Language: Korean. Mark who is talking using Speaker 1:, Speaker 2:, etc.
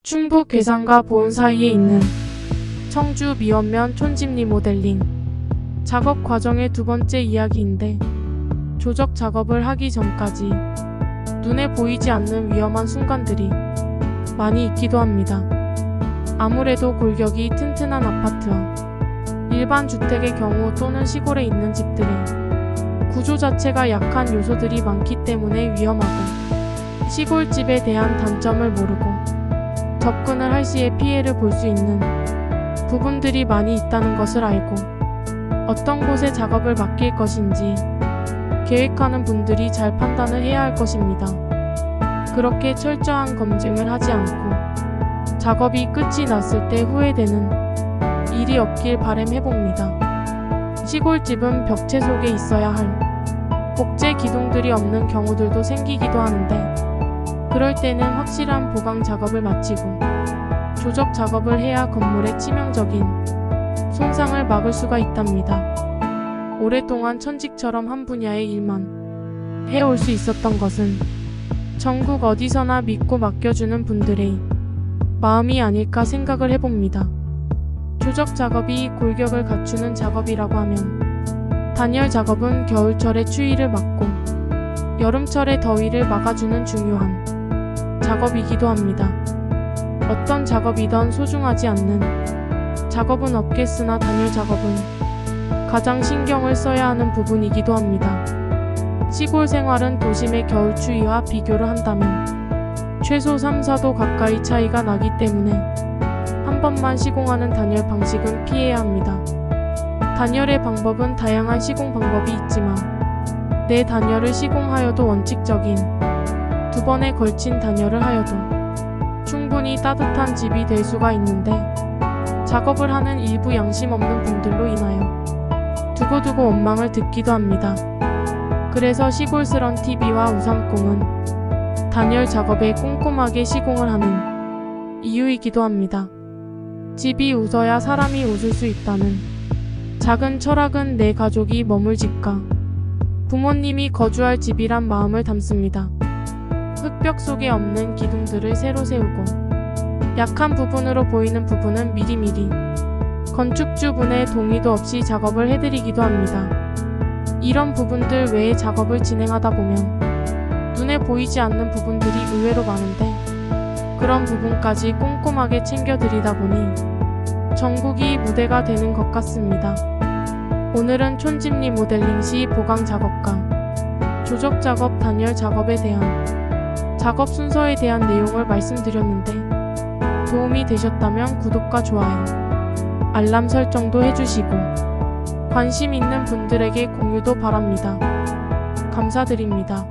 Speaker 1: 충북 괴산과 보은 사이에 있는 청주 미원면 촌집 리모델링 작업 과정의 두 번째 이야기인데, 조적 작업을 하기 전까지 눈에 보이지 않는 위험한 순간들이 많이 있기도 합니다. 아무래도 골격이 튼튼한 아파트와 일반 주택의 경우 또는 시골에 있는 집들의 구조 자체가 약한 요소들이 많기 때문에 위험하고, 시골집에 대한 단점을 모르고 접근을 할 시에 피해를 볼 수 있는 부분들이 많이 있다는 것을 알고, 어떤 곳에 작업을 맡길 것인지 계획하는 분들이 잘 판단을 해야 할 것입니다. 그렇게 철저한 검증을 하지 않고 작업이 끝이 났을 때 후회되는 일이 없길 바람해봅니다. 시골집은 벽체 속에 있어야 할 복제 기둥들이 없는 경우들도 생기기도 하는데, 그럴 때는 확실한 보강 작업을 마치고 조적 작업을 해야 건물의 치명적인 손상을 막을 수가 있답니다. 오랫동안 천직처럼 한 분야의 일만 해올 수 있었던 것은 전국 어디서나 믿고 맡겨주는 분들의 마음이 아닐까 생각을 해봅니다. 조적 작업이 골격을 갖추는 작업이라고 하면, 단열 작업은 겨울철의 추위를 막고 여름철의 더위를 막아주는 중요한 작업이기도 합니다. 어떤 작업이든 소중하지 않는 작업은 없겠으나, 단열 작업은 가장 신경을 써야 하는 부분이기도 합니다. 시골 생활은 도심의 겨울 추위와 비교를 한다면 최소 3~4도 가까이 차이가 나기 때문에 한 번만 시공하는 단열 방식은 피해야 합니다. 단열의 방법은 다양한 시공 방법이 있지만, 내 단열을 시공하여도 원칙적인 2번에 걸친 단열을 하여도 충분히 따뜻한 집이 될 수가 있는데, 작업을 하는 일부 양심 없는 분들로 인하여 두고두고 원망을 듣기도 합니다. 그래서 시골스런 TV와 우산공은 단열 작업에 꼼꼼하게 시공을 하는 이유이기도 합니다. 집이 웃어야 사람이 웃을 수 있다는 작은 철학은 내 가족이 머물 집과 부모님이 거주할 집이란 마음을 담습니다. 흙벽 속에 없는 기둥들을 새로 세우고, 약한 부분으로 보이는 부분은 미리미리 건축주분의 동의도 없이 작업을 해드리기도 합니다. 이런 부분들 외에 작업을 진행하다 보면 눈에 보이지 않는 부분들이 의외로 많은데, 그런 부분까지 꼼꼼하게 챙겨드리다 보니 전국이 무대가 되는 것 같습니다. 오늘은 촌집 리모델링 시 보강 작업과 조적 작업, 단열 작업에 대한 작업 순서에 대한 내용을 말씀드렸는데, 도움이 되셨다면 구독과 좋아요, 알람 설정도 해주시고 관심 있는 분들에게 공유도 바랍니다. 감사드립니다.